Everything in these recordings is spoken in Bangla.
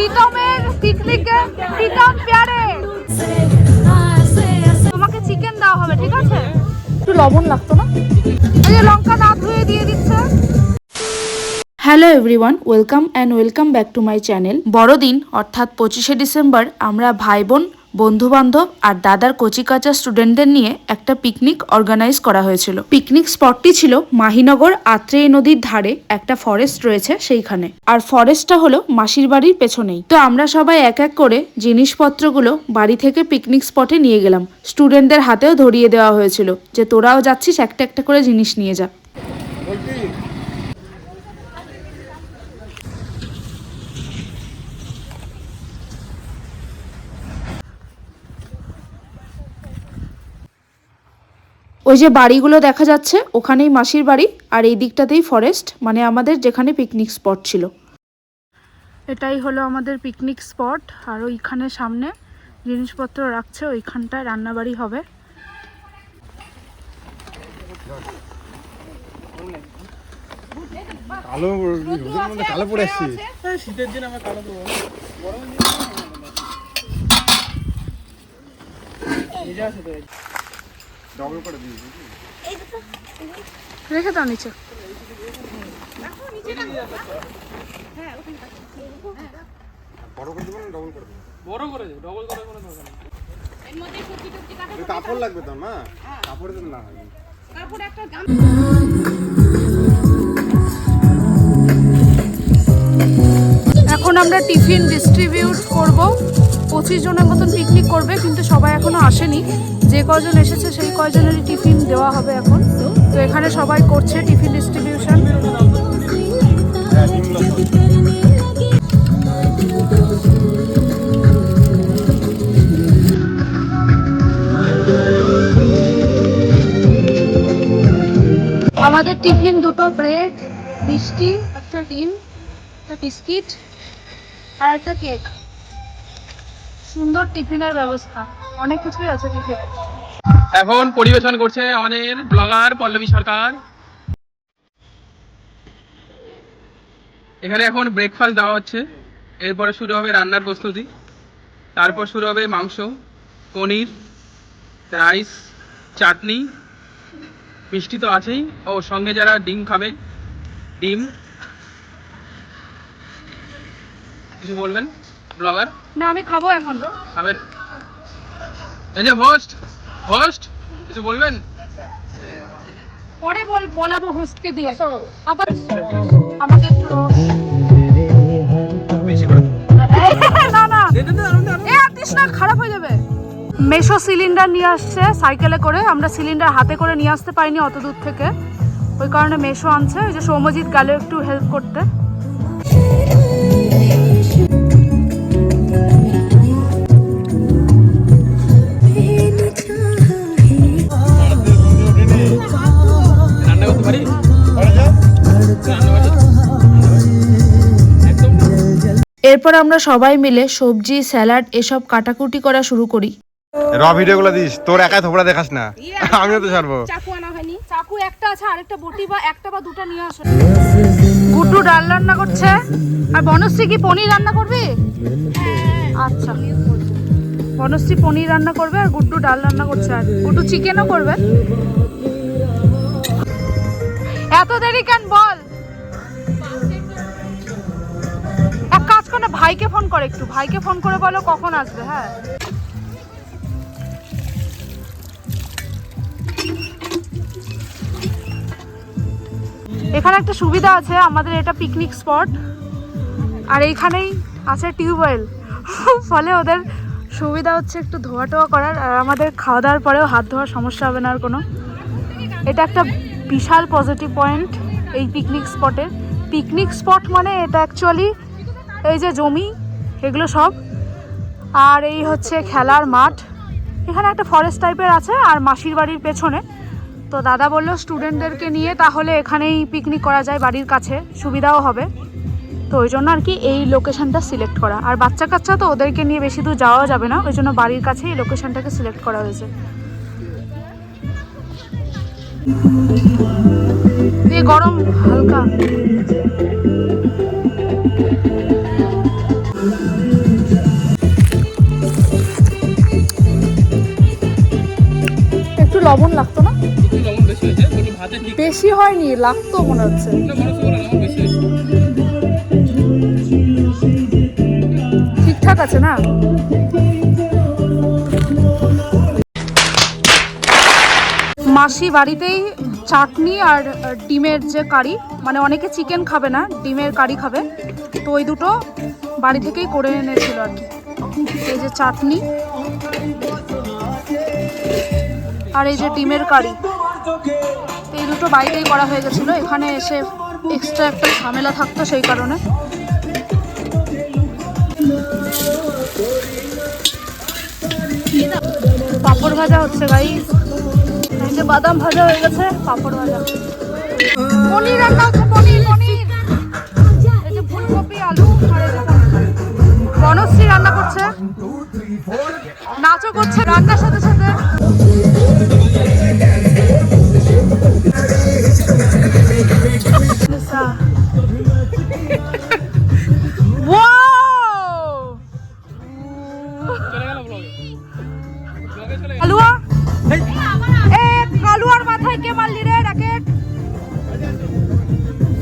প্রীতমের পিকনিকে প্রীতম প্যারে তোমাকে চিকেন দেওয়া হবে, ঠিক আছে? একটু লবণ লাগতো না? এই যে লঙ্কা না ধুয়ে দিয়ে দিচ্ছে। Hello everyone, welcome back to my channel. বড়দিন অর্থাৎ 25শে ডিসেম্বর আমরা ভাই বোন, বন্ধু বান্ধব আর দাদার কচিকাচা স্টুডেন্টদের নিয়ে একটা পিকনিক অর্গানাইজ করা হয়েছিল। পিকনিক স্পটটি ছিল মাহিনগর আত্রেয় নদীর ধারে একটা ফরেস্ট রয়েছে সেইখানে, আর ফরেস্টটা হলো মাসির বাড়ির পেছনেই। তো আমরা সবাই এক এক করে জিনিসপত্রগুলো বাড়ি থেকে পিকনিক স্পটে নিয়ে গেলাম। স্টুডেন্টদের হাতেও ধরিয়ে দেওয়া হয়েছিল যে তোরাও যাচ্ছিস, একটা একটা করে জিনিস নিয়ে যা। ওই যে বাড়িগুলো দেখা যাচ্ছে ওখানেই মাসির বাড়ি, আর এই দিকটাতেই ফরেস্ট, মানে আমাদের যেখানে পিকনিক স্পট ছিল। এটাই হলো আমাদের পিকনিক স্পট, আর ওইখানে সামনে জিনিসপত্র রাখছে, ওইখানটায় রান্নাবাড়ি হবে। কালো পড়ে আসছি শীতের দিন আমার কালো পড়বো, গরমের দিন ডবল করে দিয়েছি। রেখে দাও নিচে। বড় করে দেবো না ডবল করে দেবো? বড় করে দেবো, ডবল করে কোনো দরকার নেই। এর মধ্যে সবজি টবজি কাটা কাপড় লাগবে তো না, কাপড়ে তো না হয় কাপড় একটা গাম। এখন আমরা টিফিন ডিস্ট্রিবিউট করব। 25 জনের মতন পিকনিক করবে, কিন্তু সবাই এখনো আসেনি। যে কয়জন এসেছে সেই কয়জনেরই টিফিন দেওয়া হবে এখন। তো এখানে সবাই করছে টিফিন ডিস্ট্রিবিউশন। আমাদের টিফিন দুটো ব্রেড, মিষ্টি, একটা ডিম, একটা বিস্কিট আর একটা কেক। সুন্দর টিফিনের ব্যবস্থা, অনেক কিছুই আছে টিফিনে। এখন পরিবেশন করছে আমাদের ব্লগার পল্লবী সরকার। এখানে এখন ব্রেকফাস্ট দেওয়া হচ্ছে, এরপরে শুরু হবে রান্নার প্রস্তুতি, তারপর শুরু হবে মাংস, পনির, রাইস, চাটনি, মিষ্টি তো আছেই, ও সঙ্গে যারা ডিম খাবে ডিম। কিছু বলবেন ব্লগার? না, আমি খাবো এখন। খাবেন? এই যে হোস্ট, কিছু বলবেন? পরে বলাবো হোস্টকে দিয়ে। আবার আমাকে না খারাপ হয়ে যাবে। মেশো সিলিন্ডার নিয়ে আসছে সাইকেলে করে, আমরা সিলিন্ডার হাতে করে নিয়ে আসতে পারিনি অত দূর থেকে, ওই কারণে মেশো আনছে। ওই যে সৌম্যজিৎ গেল একটু হেল্প করতে। রান্না করতে পারি? এরপর আমরা সবাই মিলে সবজি, স্যালাড এসব কাটাকুটি করা শুরু করি। র ভিডিওগুলো দিস, তোর একাই থোপড়া দেখাস না, আমিও তো ছাড়বো। চাকু আনা হয়নি, চাকু একটা আছে, আরেকটা বটি বা একটা বা দুটো নিয়ে আসো। গুড্ডু ডাল রান্না করছে, আর বনশ্রী কি পনির রান্না করবি? আচ্ছা, বনশ্রী পনির রান্না করবে আর গুড্ডু ডাল রান্না করছে, আর গুড্ডু চিকেনও করবে। এত দেরি কেন বল? এক কাজ করে ভাইকে ফোন করে, একটু ভাইকে ফোন করে বলো কখন আসবে। হ্যাঁ, এখানে একটা সুবিধা আছে, আমাদের এটা পিকনিক স্পট আর এইখানেই আছে টিউবওয়েল, ফলে ওদের সুবিধা হচ্ছে একটু ধোয়া টোয়া করার, আর আমাদের খাওয়া দাওয়ার পরেও হাত ধোয়ার সমস্যা হবে না আর কোনো। এটা একটা বিশাল পজিটিভ পয়েন্ট এই পিকনিক স্পটের। পিকনিক স্পট মানে এটা অ্যাকচুয়ালি এই যে জমি এগুলো সব, আর এই হচ্ছে খেলার মাঠ। এখানে একটা ফরেস্ট টাইপের আছে, আর মাসির বাড়ির পেছনে। তো দাদা বললো স্টুডেন্টদেরকে নিয়ে তাহলে এখানেই পিকনিক করা যায়, বাড়ির কাছে সুবিধাও হবে। তো ওই জন্য আর কি এই লোকেশনটা সিলেক্ট করা। আর বাচ্চা কাচ্চা তো ওদেরকে নিয়ে বেশি দূর যাওয়া যাবে না, ওই জন্য বাড়ির কাছে এই লোকেশনটাকে সিলেক্ট করা হয়েছে। গরম হালকা। একটু লবণ লাগতো না? একটু লবণ বেশি হয়েছে, বলি ভাতে ঠিক বেশি হয়নি, লাগতো মনে হচ্ছে। না, মনে হচ্ছে লবণ বেশি হয়েছে। ঠিকঠাক আছে না? মাসি বাড়িতেই চাটনি আর ডিমের যে কারি, মানে অনেকে চিকেন খাবে না, ডিমের কারি খাবে, তো ওই দুটো বাড়ি থেকেই করে এনেছিল আর কি। এই যে চাটনি আর এই যে ডিমের কারি, তো এই দুটো বাড়িতেই করা হয়ে গেছিলো। এখানে এসে এক্সট্রা একটা ঝামেলা থাকতো সেই কারণে। পাঁপড় ভাজা হচ্ছে গাই, এই যে বাদাম ভাজা হয়ে গেছে, পাঁপড় ভাজা, পনির রান্না হচ্ছে, পনির পনির, এই যে ফুলকপি আলু আর এই যে বনশ্রী রান্না করছে, নাচও করছে রান্নার সাথে সাথে। কালুয়া, কালুয়ার মাথায় কে মারলি রে র্যাকেট?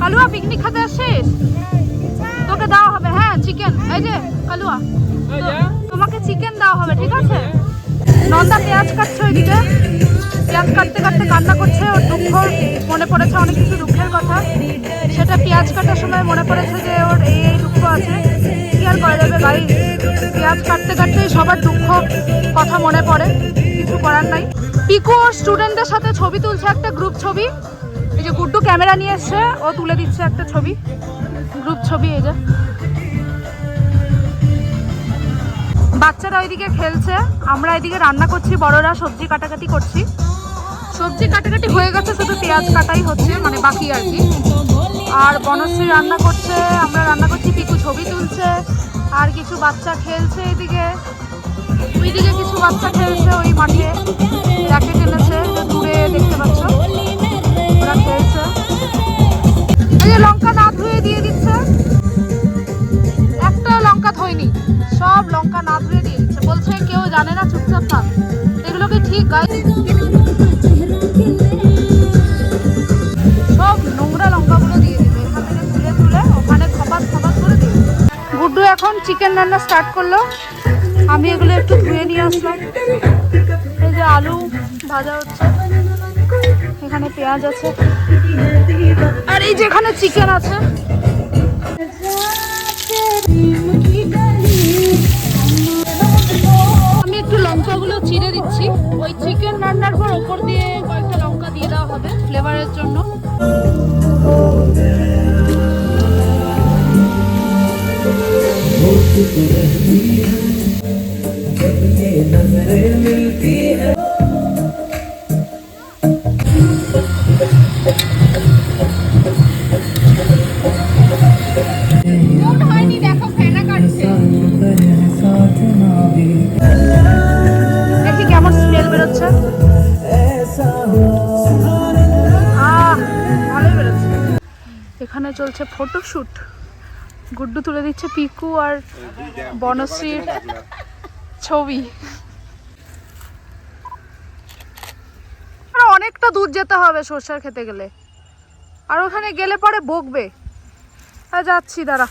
কালুয়া পিকনিক খেতে আসছিস? তোকে দেওয়া হবে, হ্যাঁ চিকেন, এই যে কালুয়া তোমাকে চিকেন দেওয়া হবে, ঠিক আছে? নন্দা পেঁয়াজ কাটছে ওইদিকে, পেঁয়াজ কাটতে কাটতে কান্না করছে, ওর দুঃখ মনে পড়েছে, অনেক কিছু দুঃখের কথা, সেটা পেঁয়াজ কাটার সময় মনে পড়েছে যে ওর এই এই দুঃখ আছে। কি আর করা যাবে গাই, পেঁয়াজ কাটতে কাটতেই সবার দুঃখ কথা মনে পড়ে, কিছু করার নাই। পিকু ওর স্টুডেন্টদের সাথে ছবি তুলছে, একটা গ্রুপ ছবি, এই যে গুড্ডু ক্যামেরা নিয়ে এসছে, ও তুলে দিচ্ছে একটা ছবি, গ্রুপ ছবি। এই যে বাচ্চারা ওইদিকে খেলছে, আমরা এদিকে রান্না করছি, বড়রা সবজি কাটাকাটি করছি। সবজি কাটাকাটি হয়ে গেছে, শুধু পেঁয়াজ কাটাই হচ্ছে, মানে বাকি আর কি। আর বনশ্রী রান্না করছে, আমরা রান্না করছি, পিকু ছবি তুলছে, আর কিছু বাচ্চা খেলছে এদিকে, ওইদিকে কিছু বাচ্চা খেলছে, ওই মাঠে র্যাকেট এনেছে, দূরে দেখতে পাচ্ছ ওরা খেলছে। এই যে লঙ্কা না ধুয়ে দিয়ে দিচ্ছে, একটা লঙ্কা ধোয়নি, সব লঙ্কা না ধুয়ে দিয়ে দিচ্ছে, বলছে কেউ জানে না, চুপচাপ থাক। এগুলো কি ঠিক গাই? সব নোংরা লঙ্কাগুলো দিয়ে দিল, এখান থেকে তুলে তুলে ওখানে খপাত খপাত করে দিল। গুড্ডু এখন চিকেন রান্না স্টার্ট করলো, আমি এগুলো একটু ধুয়ে নিয়ে আসলাম। এই যে আলু ভাজা হচ্ছে, এখানে পেঁয়াজ আছে, আর এই যে এখানে চিকেন আছে। আমি একটু লঙ্কাগুলো চিড়ে দিচ্ছি, ওই চিকেন রান্নার পর ওপর দিয়ে কয়েকটা লঙ্কা দিয়ে দেওয়া হবে ফ্লেভারের জন্য। দেখো ফেনা কাটছে, দেখি কেমন স্মেল বেরোচ্ছে। ভালোই বেরোচ্ছে। এখানে চলছে ফটোশুট, গুড্ডু তুলে দিচ্ছে পিকু আর বনশ্রীর ছবি। অনেকটা দূর যেতে হবে সরষের খেতে গেলে, আর ওখানে গেলে পরে বকবে। আর যাচ্ছি, দাঁড়া,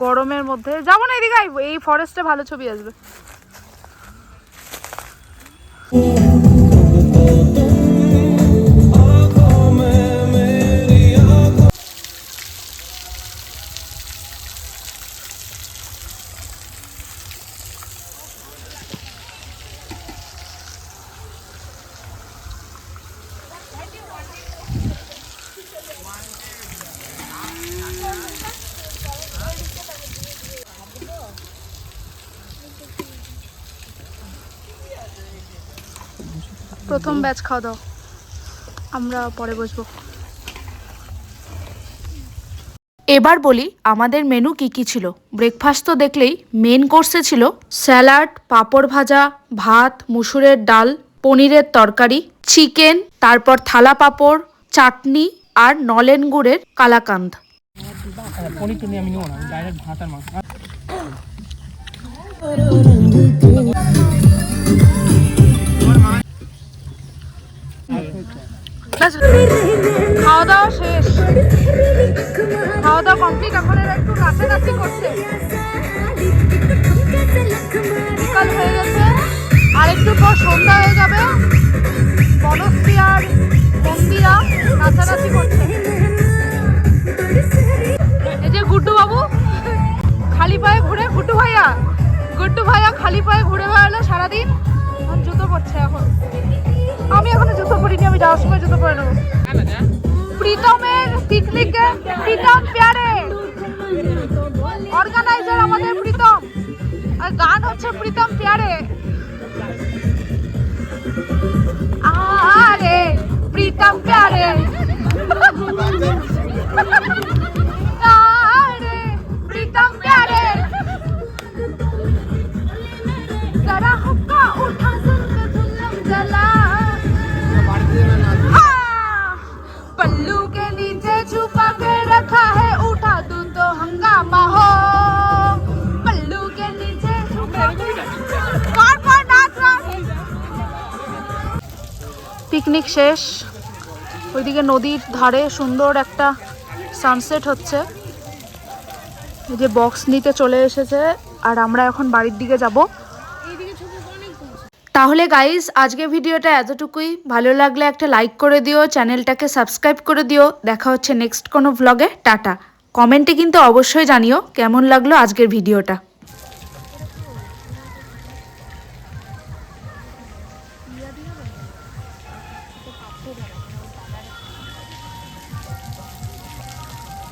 গরমের মধ্যে যাবো না, এদিকে এই ফরেস্টে ভালো ছবি আসবে। প্রথম ব্যাচ খাওয়া দাও, আমরা পরে বসবো। এবার বলি আমাদের মেনু কি কি ছিল। ব্রেকফাস্ট তো দেখলেই, মেন কোর্সে ছিল স্যালাড, পাঁপড় ভাজা, ভাত, মুসুরের ডাল, পনিরের তরকারি, চিকেন, তারপর থালা পাঁপড়, চাটনি আর নলেন গুড়ের কালাকান্দ। পনির তো আমি নেবো না, ডাইরেক্ট ভাত আর মাংস। ব্যাস, খাওয়া দাওয়া শেষ, খাওয়া দাওয়া কমপ্লিট। এখন এরা একটু নাচানাচি করছে, বিকাল হয়ে গেছে, আর একটু পর সন্ধ্যা হয়ে যাবে। বনশ্রী আর মন্দিরা নাচানাচি করছে। এই যে গুড্ডু বাবু খালি পায়ে ঘুরে, গুড্ডু ভাইয়া খালি পায়ে ঘুরে বেড়ালো সারাদিন, এখন জুতো পরছে। এখন আমি এখনো জুতো পরিনি, আমি যাওয়ার সময় জুতো পরে নেবো। প্রীতমের পিকনিকে প্রীতম প্যারে অর্গানাইজার আমাদের প্রীতম, আর গান হচ্ছে প্রীতম প্যারে। আরে প্রীতম প্যারে, আরে প্রীতম প্যারে, जरा हुक्का उठा सुनके धुल्लम जला, पल्लू के नीचे छुपा के रखा है, उठा दूं तो हंगामा हो, पल्लू के नीचे छुपा के। कौन नाच रहा है? পিকনিক শেষ, ওইদিকে নদীর ধারে সুন্দর একটা সানসেট হচ্ছে। এই যে বক্স নিতে চলে এসেছে, আর আমরা এখন বাড়ির দিকে যাব। তাহলে গাইস আজকে ভিডিওটা এতটুকুই। ভালো লাগলে একটা লাইক করে দিও, চ্যানেলটাকে সাবস্ক্রাইব করে দিও। দেখা হচ্ছে নেক্সট কোনো ভ্লগে। টাটা। কমেন্টে কিন্তু অবশ্যই জানিও কেমন লাগলো আজকের ভিডিওটা।